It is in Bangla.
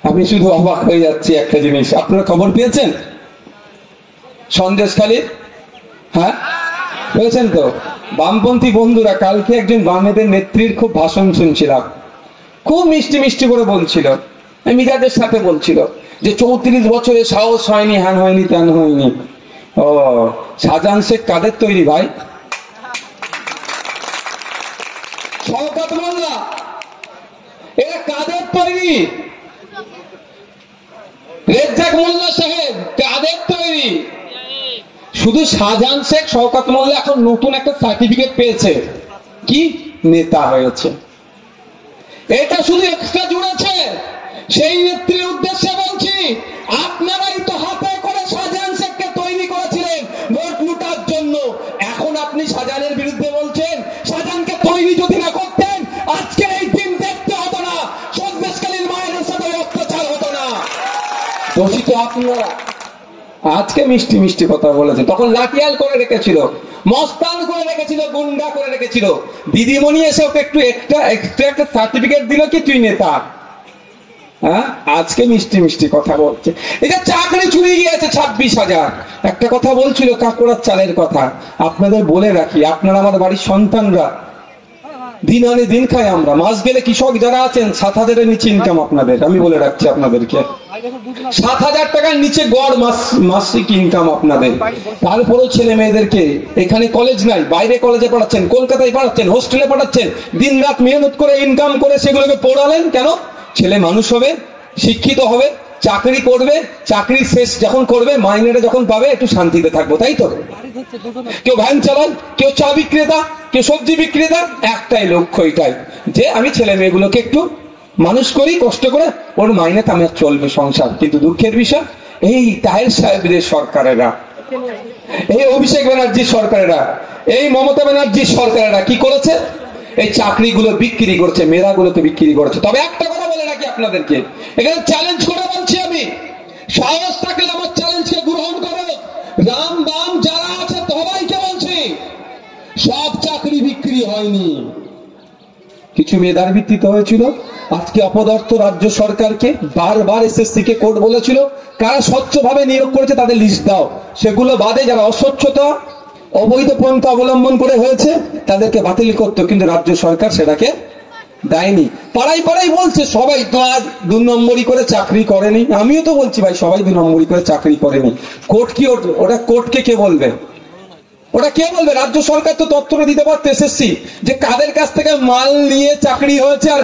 আমি শুধু অবাক হয়ে যাচ্ছি একটা জিনিস, আপনারা খবর পেয়েছেন সন্দেশখালী? হ্যাঁ পেয়েছেন তো? বামপন্থী বন্ধুরা কালকে একজন বামেদের নেত্রীর খুব ভাষণ শুনছিলাম, খুব মিষ্টি মিষ্টি করে বলছিল, মিজাজের সাথে বলছিল যে 34 বছরে সাহস হয়নি, হ্যান হয়নি, ত্যান হয়নি। ও শাহজাহান শেখ কাদের তৈরি ভাই? শওকত মোল্লা এরা কাদের তৈরি? রেজ্জাক মোল্লা সাহেব কাদের তৈরি? শুধু শাহজাহান শেখ শওকত মোল্লা এখন নতুন একটা সার্টিফিকেট পেয়েছে, কি নেতা হয়েছে। এটা শুধু এক্সট্রা জুড়েছে। সেই নেত্রীর উদ্দেশ্যে বলছি, আপনারাই তো হাতে করে শাহজাহান শেখকে তৈরি করেছিলেন ভোট লুটার জন্য। এখন আপনি শাহজাহানের বিরুদ্ধে বলছেন। শাহজাহানকে তৈরি যদি না করতেন আজকে এই দিন দেখতে হতো না, সন্দেশখালীর মায়ের সাথে অত্যাচার হতো না। দোষী তো আপনারা। আজকে মিষ্টি মিষ্টি কথা বলেছে, তখন লাঠিয়াল করে রেখেছিল, মস্তান করে রেখেছিল, গুন্ডা করে রেখেছিল। দিদিমণি এসে ওকে একটু একটা সার্টিফিকেট দিল কি তুই নেতা। হ্যাঁ আজকে মিষ্টি মিষ্টি কথা বলছে। এটা চাকরি চুরি গিয়েছে 26,000। একটা কথা বলছিল কাকুড়ার চালের কথা, আপনাদের বলে রাখি, আপনারা আমার বাড়ির সন্তানরা, দিন আনে দিন খাই আমরা। মাস গেলে কৃষক যারা আছেন 7,000-এর নিচে ইনকাম আপনাদের, আমি বলে রাখছি আপনাদেরকে, 7,000 টাকার নিচে গড় মাসিক ইনকাম আপনাদের। তারপরেও ছেলে মেয়েদেরকে এখানে কলেজ নাই, বাইরে কলেজে পড়াচ্ছেন, কলকাতায় পড়াচ্ছেন, হোস্টেলে পড়াচ্ছেন, দিন রাত মেহনত করে ইনকাম করে সেগুলোকে পড়ালেন কেন? ছেলে মানুষ হবে, শিক্ষিত হবে, চাকরি করবে, চাকরি শেষ যখন করবে মাইনেটা যখন পাবে একটু শান্তিতে থাকবো, তাই তো? কেউ ভ্যান চালান, কেউ চা বিক্রেতা, কেউ সবজি বিক্রেতা, একটাই লক্ষ্য এটাই যে আমি ছেলে মেয়েগুলোকে একটু মানুষ করি কষ্ট করে, ওর মাইনে তামে চলবে সংসার। কিন্তু দুঃখের বিষয় এই তাহের সাহেবদের সরকারেরা, এই অভিষেক ব্যানার্জির সরকারেরা, এই মমতা ব্যানার্জির সরকারেরা কি করেছে? এই চাকরিগুলো বিক্রি করছে, মেয়েরাগুলোকে বিক্রি করেছে। তবে একটা কথা বলে রাখি আপনাদেরকে, এখানে চ্যালেঞ্জ করে বলছি আমি, সাহস থাকলে আমার চ্যালেঞ্জকে গ্রহণ করো। রাম বাম যারা আছে সবাইকে বলছি, সব চাকরি বিক্রি হয়নি, কিছু মেধার ভিত্তিতে হয়েছিল। আজকে অপদার্থ রাজ্য সরকারকে বারবার এসএসসি কে কোর্ট বলেছিল কারা স্বচ্ছভাবে নিয়োগ করেছে তাদের লিস্ট দাও, সেগুলো বাদে যারা অস্বচ্ছতা অবৈধ পন্থা অবলম্বন করে হয়েছে তাদেরকে বাতিল করতো, কিন্তু রাজ্য সরকার সেটাকে দেয়নি। পাড়ায় পাড়ায় বলছে সবাই তো আর 2 নম্বরই করে চাকরি করেনি। আমিও তো বলছি ভাই সবাই 2 নম্বরই করে চাকরি করেনি। কোর্ট কি ওটা কোর্টকে কে বলবে? ওটা কে বলবে? রাজ্য সরকার তো তথ্যটা দিতে পারতো এসএসসি যে কাদের কাছ থেকে মাল নিয়ে চাকরি হয়েছে আর